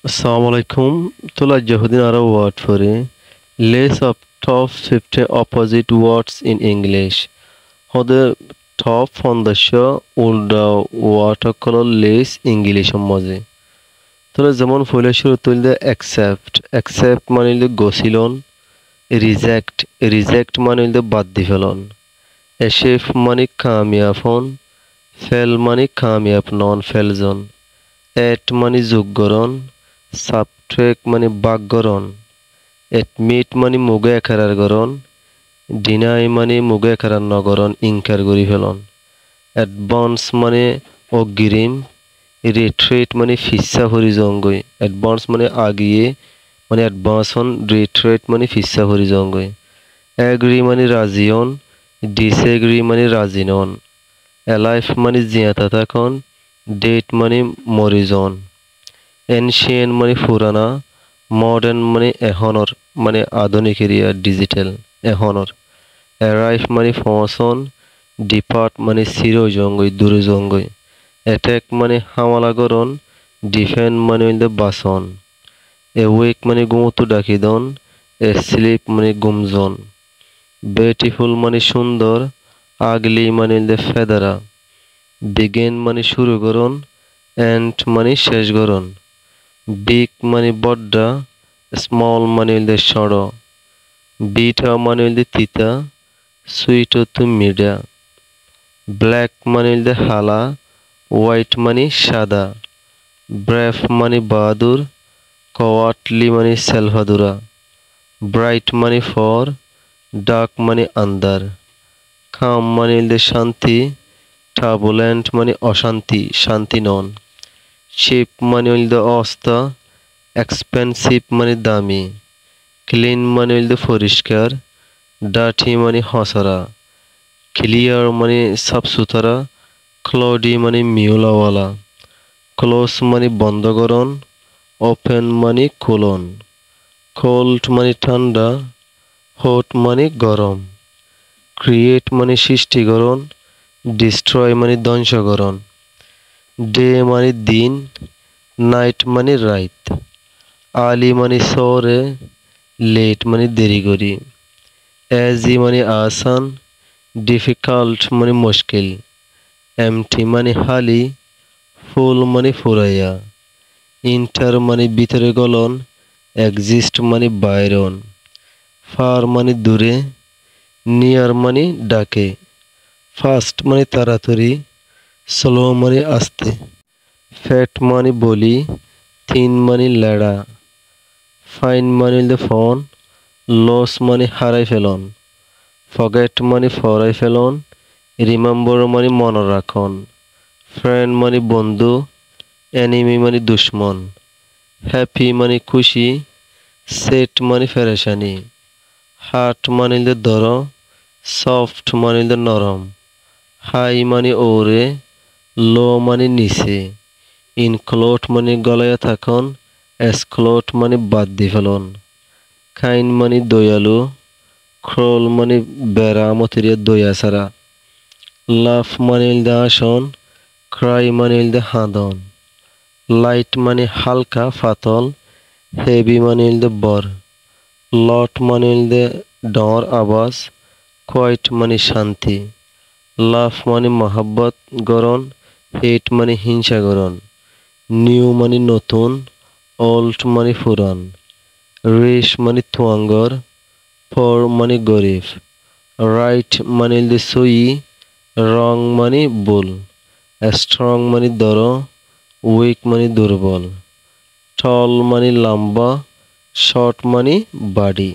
Assalamu alaikum. Tula Jahudin are a word for a list of top 50 opposite words in English. How the top on the show old watercolor lace English maze. Tula zaman ফুলে শুরু তুললে accept মানে হইলে গছিলন, reject মানে হইলে বাদ দি Felon, এসেফ মানে কামিয়াব হন, ফেল মানে কামিয়াব নন ফেলজন, এট মানে যোগকরণ, সাবট্রেক্ট মানে বাগকরণ, এডমিট মানে মুগে একারার গরণ, ডিনাই মানে মুগে একারার নগরণ ইনকার করি ফেলন, অ্যাডভান্স মানে অগ্রিম, রিট্রিট মানে ফিসা হরি জঙ্গই, অ্যাডভান্স মানে আগিয়ে মানে অ্যাডভান্স হন, রিট্রিট মানে ফিসা হরি জঙ্গই, অ্যাগ্রি মানে রাজি হন, ডিসএগ্রি মানে রাজি নন, অ্যালাইফ মানে জিয়াতা থাকুন, ডেট মানে মরি যান, এনশিয়েন্ট মানে পুরানা, মডার্ন মানে এখনর মানে আধুনিক এরিয়া ডিজিটাল এখনর, অ্যারাইভ মানে পৌঁছন, ডিপার্ট মানে চিরজঙ্গই দূরজঙ্গই, অ্যাটাক মানে হামলা করন, ডিফেন্ড মানে হইলে বাসন, এওয়েক মানে ঘুমতু ডাকি দন, স্লিপ মানে গুমজন, বিউটিফুল মানে সুন্দর, আগলি মানে হইলে ফেদারা, বিগিন মানে শুরু করন, এন্ড মানে শেষ করন, বিগ মানে বড্ডা, স্মল মানে হইলে সড়, বিটা মানে হইলে তিতা, সুইট হতো মিডা, ব্ল্যাক মানে হইলে হালা, হোয়াইট মানে সাদা, ব্রেভ মানে বাহাদুর, কওয়ার্ডলি মানে সেলভাদুরা, ব্রাইট মানে ফর, ডার্ক মানে আন্দার, কাম মানে হইলে শান্তি, টার্বুলেন্ট মানে অশান্তি শান্তি নন, শিপ মানে হইলে অস্তা, এক্সপেন্সিভ মানে দামি, ক্লিন মানে হইলে পরিষ্কার, ডার্টি মানে হসরা, ক্লিয়ার মানে সাফ সুতরা, ক্লডি মানে মিউলাওয়ালা, ক্লোজ মানে বন্ধ করন, ওপেন মানে খুলন, কোল্ড মানে ঠান্ডা, হট মানে গরম, ক্রিয়েট মানে সৃষ্টিকরণ, ডিস্ট্রয় মানে ধ্বংসকরণ, ডে মানে দিন, নাইট মানে রাত, আর্লি মানে সরে, লেট মানে দেরি করি, এজি মানে আসান, ডিফিকাল্ট মানে মুশকিল, এমটি মানে খালি, ফুল মানে ফুরাইয়া, ইন্টার মানে ভিতরে গলন, এক্সিস্ট মানে বাইরন, ফার মানে দূরে, নিয়ার মানে ডাকে, ফাস্ট মানে তাড়াতাড়ি, স্লো মানে আস্তে, ফ্যাট মানে বলি, থিন মানে লেড়া, ফাইন মানে হইলে ফোন, লস মানে হারাই ফেলন, ফগেট মানে ফরাই ফেলন, রিমেম্বর মানে মনে রাখন, ফ্রেন্ড মানে বন্ধু, এনিমি মানে দুশ্মন, হ্যাপি মানে খুশি, সেট মানে ফেরেশানি, হার্ট মানে হইলে ধর, সফট মানে হইলে নরম, হাই মানে ওরে, লো মানে নিচে, ইনক্লোট মানে গলায় থাকুন, এসক্লোট মানে বাদ দি ফেলন, কাইন মানে দয়ালু, ক্রোল মানে বেড়া মতিরিয়া দয়া ছাড়া, লাফ মানে হইলে আসন, ক্রাই মানে হইলে হাঁদন, লাইট মানে হালকা ফাতল, হেভি মানে হইলে বর, লট মানে হইলে ডর আওয়াজ, কোয়াইট মানে শান্তি, লাভ মানে মহাব্বত গরণ, হেট মানে হিংসা গরণ, নিউ মানে নতুন, ওল্ড মানে পুরান, রিশ মানে তুয়াঙ্গর, পোর মানে গরিব, রাইট মানে হইলে সই, রং মানে ভুল, স্ট্রং মানে দৃঢ়, উইক মানে দুর্বল, টল মানে লম্বা, শর্ট মানে বাড়ি।